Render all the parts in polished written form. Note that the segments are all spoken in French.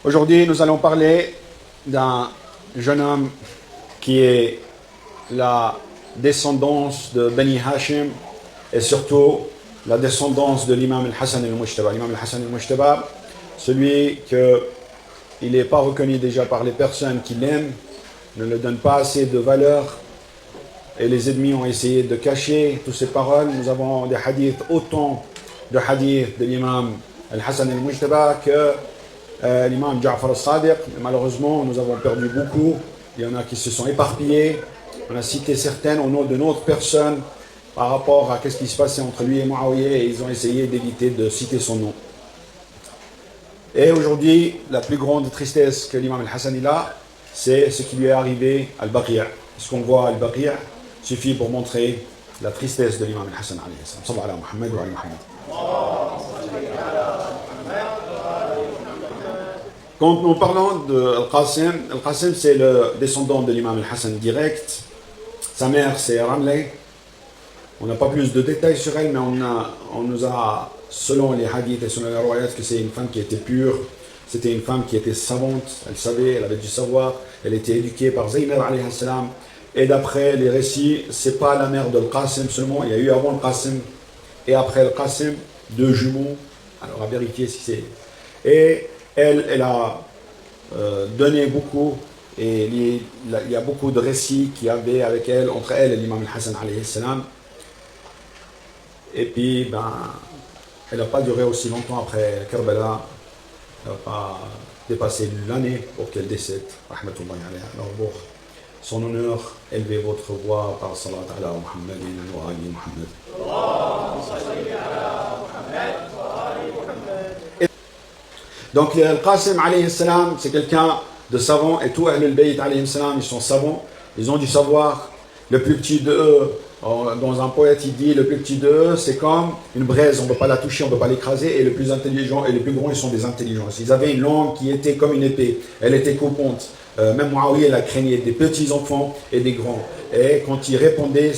Aujourd'hui, nous allons parler d'un jeune homme qui est la descendance de Bani Hashim et surtout la descendance de l'imam al-Hassan al-Mujtaba. L'imam al-Hassan al-Mujtaba, celui qu'il n'est pas reconnu déjà par les personnes qui l'aiment, ne lui donne pas assez de valeur et les ennemis ont essayé de cacher toutes ces paroles. Nous avons des hadiths, autant de hadiths de l'imam al-Hassan al-Mujtaba que l'imam Ja'far al-Sadiq. Malheureusement, nous avons perdu beaucoup. Il y en a qui se sont éparpillés. On a cité certaines au nom de notre personne par rapport à ce qui se passait entre lui et Muawiyah, et ils ont essayé d'éviter de citer son nom. Et aujourd'hui, la plus grande tristesse que l'imam al-Hassan a, c'est ce qui lui est arrivé à Al-Baqi'. Ce qu'on voit à Al-Baqi' suffit pour montrer la tristesse de l'imam al-Hassan alayhi salam. Sallallahu ala Muhammad wa ala Muhammad. Quand nous parlons de Al-Qasim, c'est le descendant de l'imam al-Hassan direct. Sa mère, c'est Ramleh. On n'a pas plus de détails sur elle, mais on nous a, selon les hadiths et selon les riwayat, que c'est une femme qui était pure. C'était une femme qui était savante, elle savait, elle avait du savoir, elle était éduquée par Zaynab alayhi salam. Et d'après les récits, c'est pas la mère de Al-Qasim seulement, il y a eu avant Al-Qasim et après Al-Qasim 2 jumeaux. Alors à vérifier si c'est. Et elle a donné beaucoup, et il y a beaucoup de récits qu'il y avait avec elle, entre elle et l'imam al-Hassan alayhi salam. Et puis, elle n'a pas duré aussi longtemps après Karbala. Elle n'a pas dépassé l'année pour qu'elle décède. Rahmatullahi alayha. Alors, pour son honneur, élevez votre voix par salat ala Muhammadin wa ali Muhammad. Donc, Al-Qasim alayhi salam, c'est quelqu'un de savant, et tous Ahlul Bayt alayhi salam, ils sont savants, ils ont du savoir. Le plus petit de eux, dans un poète, il dit, le plus petit de eux, c'est comme une braise, on ne peut pas la toucher, on ne peut pas l'écraser, et le plus intelligent et les plus grands, ils sont des intelligents. Ils avaient une langue qui était comme une épée, elle était coupante. Même Muawiyah la craignait, des petits enfants et des grands. Et quand ils répondaient,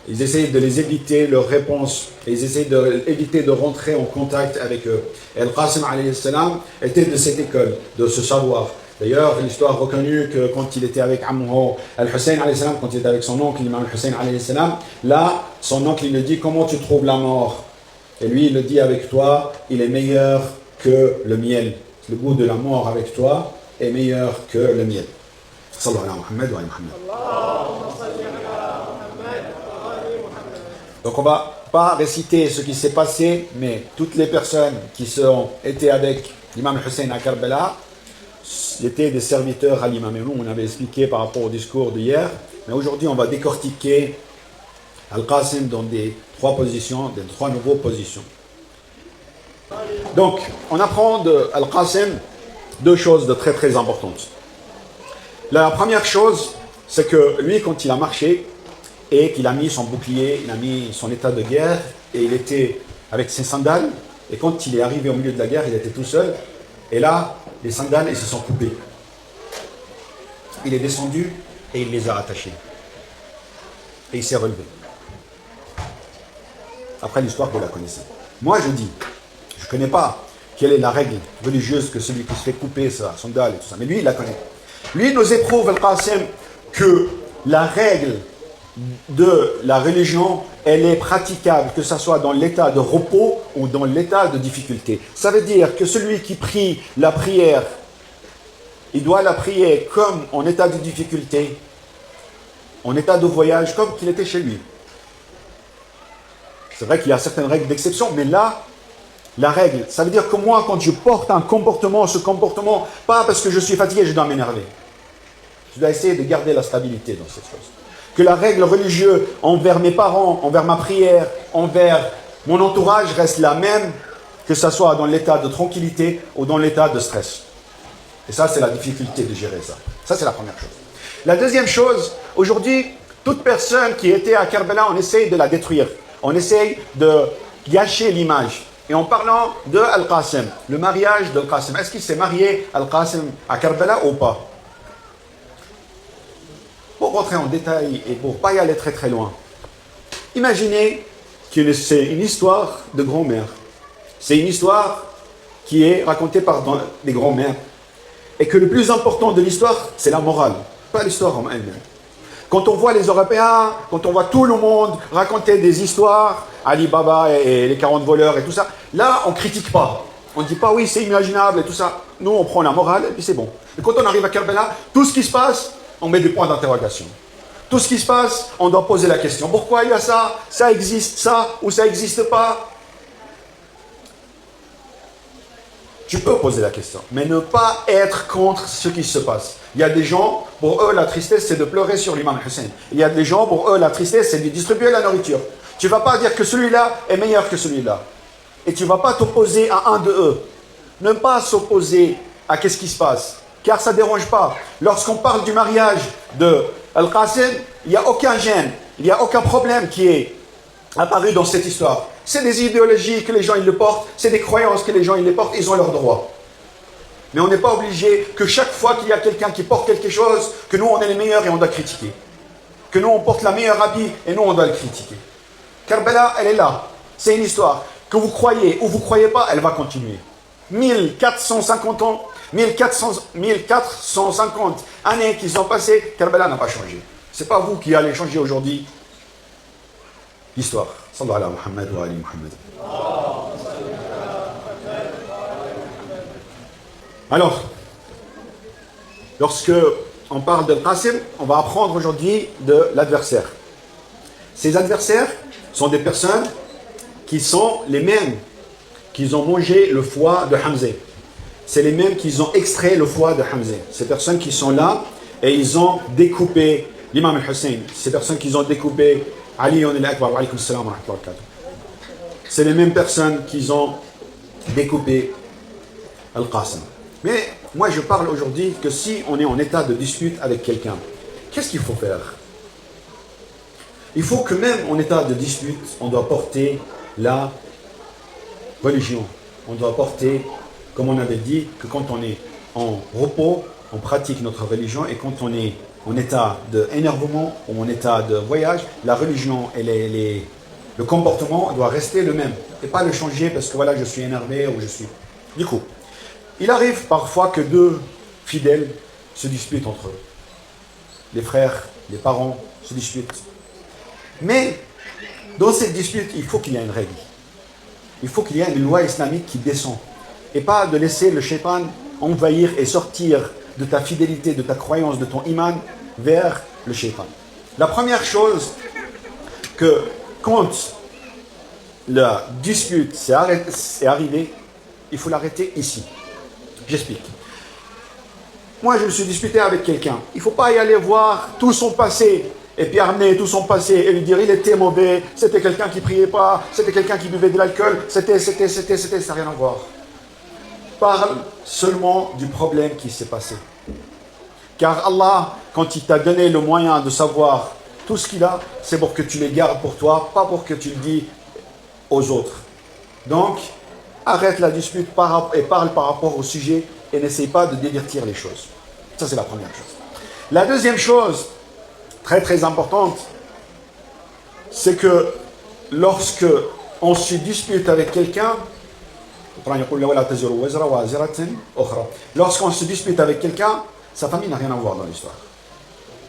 ils essayaient de les éviter leurs réponses, et ils essayaient d'éviter de rentrer en contact avec eux. Et Al-Qasim alayhi salam était de cette école, de ce savoir. D'ailleurs, l'histoire reconnue que quand il était avec Ammuhu Al-Hussein alayhi salam, quand il était avec son oncle, l'imam Al-Hussein alayhi salam, là, son oncle, il lui dit, comment tu trouves la mort? Et lui, il le dit, avec toi, il est meilleur que le miel. Le goût de la mort avec toi est meilleur que le miel. Sallallahu ala Muhammad wa ala Muhammad. Donc on ne va pas réciter ce qui s'est passé, mais toutes les personnes qui ont été avec l'imam Hussein à Karbala étaient des serviteurs à l'imam. Et nous, on avait expliqué par rapport au discours d'hier, mais aujourd'hui on va décortiquer Al-Qasim dans des 3 positions, des 3 nouveaux positions. Donc, on apprend de Al-Qasim 2 choses de très très importantes. La première chose, c'est que lui, quand il a marché, et qu'il a mis son bouclier, il a mis son état de guerre, et il était avec ses sandales, et quand il est arrivé au milieu de la guerre, il était tout seul, et là, les sandales, ils se sont coupés. Il est descendu, et il les a attachés. Et il s'est relevé. Après l'histoire, vous la connaissez. Moi, je dis, je ne connais pas quelle est la règle religieuse que celui qui se fait couper sa sandale et tout ça, mais lui, il la connaît. Lui, nous éprouve, Al-Qasim, que la règle de la religion, elle est praticable, que ce soit dans l'état de repos ou dans l'état de difficulté. Ça veut dire que celui qui prie la prière, il doit la prier comme en état de difficulté, en état de voyage, comme qu'il était chez lui. C'est vrai qu'il y a certaines règles d'exception, mais là, la règle, ça veut dire que moi, quand je porte un comportement, ce comportement, pas parce que je suis fatigué, je dois m'énerver. Je dois essayer de garder la stabilité dans cette chose. Que la règle religieuse envers mes parents, envers ma prière, envers mon entourage reste la même, que ce soit dans l'état de tranquillité ou dans l'état de stress. Et ça, c'est la difficulté de gérer ça. Ça, c'est la première chose. La deuxième chose, aujourd'hui, toute personne qui était à Karbala, on essaye de la détruire. On essaye de gâcher l'image. Et en parlant de Al-Qasim, le mariage d'Al-Qasim, est-ce qu'il s'est marié Al-Qasim à Karbala ou pas? Pour rentrer en détail et pour ne pas y aller très très loin, imaginez c'est une histoire de grand-mère. C'est une histoire qui est racontée par des grands-mères. Et que le plus important de l'histoire, c'est la morale, pas l'histoire en elle-même. Quand on voit les Européens, quand on voit tout le monde raconter des histoires, Ali Baba et les 40 voleurs et tout ça, là, on ne critique pas. On ne dit pas, oui, c'est imaginable et tout ça. Nous, on prend la morale et puis c'est bon. Et quand on arrive à Karbala, tout ce qui se passe, on met des points d'interrogation. Tout ce qui se passe, on doit poser la question. Pourquoi il y a ça? Ça existe, ça, ou ça n'existe pas? Tu peux poser la question, mais ne pas être contre ce qui se passe. Il y a des gens, pour eux, la tristesse, c'est de pleurer sur l'imam Hussein. Il y a des gens, pour eux, la tristesse, c'est de distribuer la nourriture. Tu ne vas pas dire que celui-là est meilleur que celui-là. Et tu ne vas pas t'opposer à un de eux. Ne pas s'opposer à qu'est-ce qui se passe. Car ça ne dérange pas. Lorsqu'on parle du mariage de Al-Qasim, il n'y a aucun gêne, il n'y a aucun problème qui est apparu dans cette histoire. C'est des idéologies que les gens ils le portent, c'est des croyances que les gens ils les portent, ils ont leurs droits. Mais on n'est pas obligé que chaque fois qu'il y a quelqu'un qui porte quelque chose, que nous on est les meilleurs et on doit critiquer. Que nous on porte la meilleure habit et nous on doit le critiquer. Karbala, elle est là. C'est une histoire. Que vous croyez ou vous ne croyez pas, elle va continuer. 1450 ans, 1450 années qui sont passées, Karbala n'a pas changé. Ce n'est pas vous qui allez changer aujourd'hui l'histoire. Sallallahu alayhi wa Muhammad wa ali Muhammad. Alors, lorsque on parle de Qasim, on va apprendre aujourd'hui de l'adversaire. Ces adversaires sont des personnes qui sont les mêmes qui ont mangé le foie de Hamza. C'est les mêmes qui ont extrait le foie de Hamza. Ces personnes qui sont là et ils ont découpé l'imam Hussein. Ces personnes qui ont découpé Ali ibn al-Akbar wa alaykum salam wa rahmatullahi wa barakatuh. C'est les mêmes personnes qui ont découpé Al-Qasim. Mais moi je parle aujourd'hui que si on est en état de dispute avec quelqu'un, qu'est-ce qu'il faut faire? Il faut que même en état de dispute, on doit porter la religion. On doit porter, comme on avait dit, que quand on est en repos, on pratique notre religion, et quand on est en état d'énervement ou en état de voyage, la religion et le comportement doit rester le même et pas le changer parce que voilà, je suis énervé ou je suis... Du coup, il arrive parfois que deux fidèles se disputent entre eux. Les frères, les parents se disputent. Mais dans cette dispute, il faut qu'il y ait une règle. Il faut qu'il y ait une loi islamique qui descend. Et pas de laisser le shaitan envahir et sortir de ta fidélité, de ta croyance, de ton iman vers le shaitan. La première chose, que quand la dispute est arrivée, il faut l'arrêter ici. J'explique. Moi, je me suis disputé avec quelqu'un. Il ne faut pas y aller voir tout son passé et puis amener tout son passé et lui dire il était mauvais, c'était quelqu'un qui ne priait pas, c'était quelqu'un qui buvait de l'alcool, ça n'a rien à voir. Parle seulement du problème qui s'est passé. Car Allah, quand il t'a donné le moyen de savoir tout ce qu'il a, c'est pour que tu les gardes pour toi, pas pour que tu le dis aux autres. Donc, arrête la dispute et parle par rapport au sujet et n'essaye pas de divertir les choses. Ça, c'est la première chose. La deuxième chose, très très importante, c'est que lorsque on se dispute avec quelqu'un, lorsqu'on se dispute avec quelqu'un, sa famille n'a rien à voir dans l'histoire.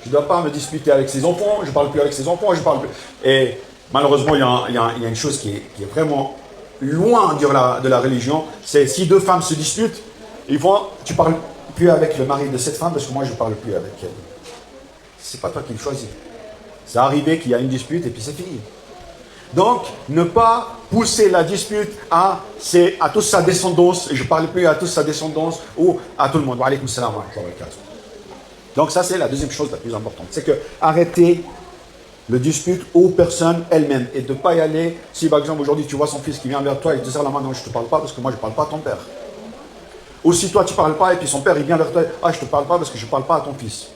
Je ne dois pas me disputer avec ses enfants, je ne parle plus avec ses enfants, je parle plus. Et malheureusement, il y a une chose qui est vraiment loin de la religion, c'est si deux femmes se disputent, tu ne parles plus avec le mari de cette femme parce que moi je ne parle plus avec elle. C'est pas toi qui le choisis. C'est arrivé qu'il y a une dispute et puis c'est fini. Donc, ne pas pousser la dispute à toute sa descendance, je ne parle plus à toute sa descendance ou à tout le monde. Wa alaykum salam wa rahmatullahi wa barakatuh. Donc ça c'est la deuxième chose la plus importante. C'est que arrêter le dispute aux personnes elles-mêmes et de ne pas y aller. Si par exemple aujourd'hui tu vois son fils qui vient vers toi et il te serre la main, non je ne te parle pas parce que moi je ne parle pas à ton père. Ou si toi tu ne parles pas et puis son père il vient vers toi, ah je ne te parle pas parce que je ne parle pas à ton fils.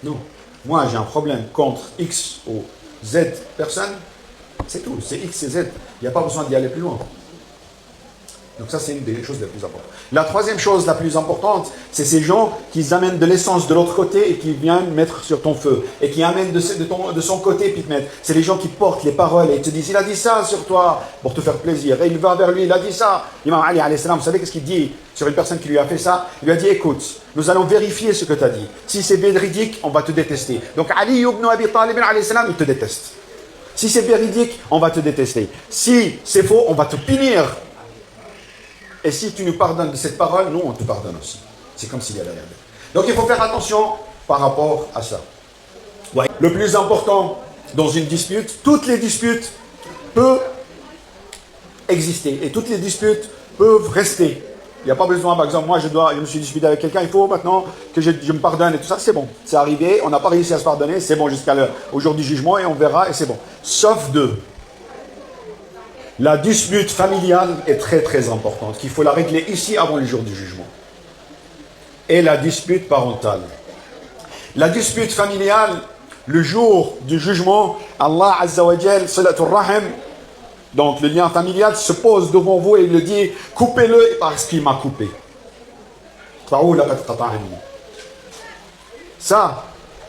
Non. Moi j'ai un problème contre X ou Z personnes, c'est tout, c'est X et Z. Il n'y a pas besoin d'y aller plus loin. Donc ça, c'est une des choses les plus importantes. La troisième chose la plus importante, c'est ces gens qui amènent de l'essence de l'autre côté et qui viennent mettre sur ton feu. Et qui amènent de son côté puis te mettent. C'est les gens qui portent les paroles et te disent, il a dit ça sur toi pour te faire plaisir. Et il va vers lui, il a dit ça. L'imam Ali alayhi salam, vous savez qu'est-ce qu'il dit sur une personne qui lui a fait ça? Il lui a dit, écoute, nous allons vérifier ce que tu as dit. Si c'est véridique, on va te détester. Donc Ali ibn Abi Talib alayhi salam, il te déteste. Si c'est véridique, on va te détester. Si c'est faux, on va te punir. Et si tu nous pardonnes de cette parole, nous, on te pardonne aussi. C'est comme s'il y avait rien. Donc, il faut faire attention par rapport à ça. Ouais. Le plus important dans une dispute, toutes les disputes peuvent exister. Et toutes les disputes peuvent rester. Il n'y a pas besoin, par exemple, moi, je me suis disputé avec quelqu'un, il faut maintenant que je me pardonne et tout ça. C'est bon. C'est arrivé, on n'a pas réussi à se pardonner, c'est bon jusqu'à au jour du jugement et on verra et c'est bon. Sauf deux. La dispute familiale est très très importante, qu'il faut la régler ici avant le jour du jugement. Et la dispute parentale. La dispute familiale, le jour du jugement, Allah Azza wa Jal, Salatul Rahim, donc le lien familial, se pose devant vous et il le dit, coupez-le parce qu'il m'a coupé. Ça,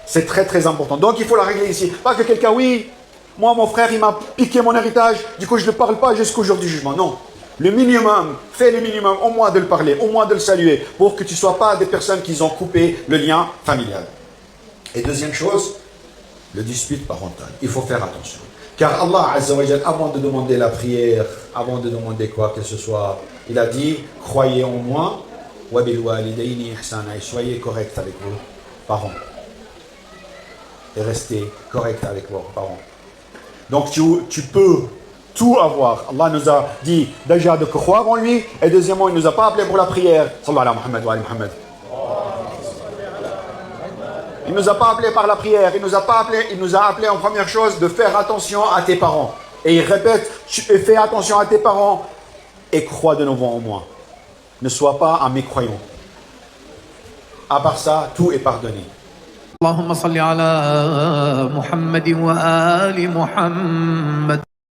c'est très très important. Donc il faut la régler ici. Pas que quelqu'un, oui, moi, mon frère, il m'a piqué mon héritage, du coup, je ne parle pas jusqu'au jour du jugement. Non. Le minimum, fais le minimum, au moins de le parler, au moins de le saluer, pour que tu ne sois pas des personnes qui ont coupé le lien familial. Et deuxième chose, le dispute parental. Il faut faire attention. Car Allah, Azza wa Jal, avant de demander la prière, avant de demander quoi que ce soit, il a dit, croyez en moi, wa bil walidayni ihsana, et soyez correct avec vos parents. Et restez correct avec vos parents. Donc tu peux tout avoir. Allah nous a dit déjà de croire en lui et deuxièmement, il ne nous a pas appelé pour la prière. Sallallahu alayhi Muhammad wa alayhi Muhammad. Il ne nous a pas appelé par la prière, il nous a appelé en première chose de faire attention à tes parents. Et il répète, fais attention à tes parents et crois de nouveau en moi. Ne sois pas un mécroyant. À part ça, tout est pardonné. اللهم صل على محمد وآل محمد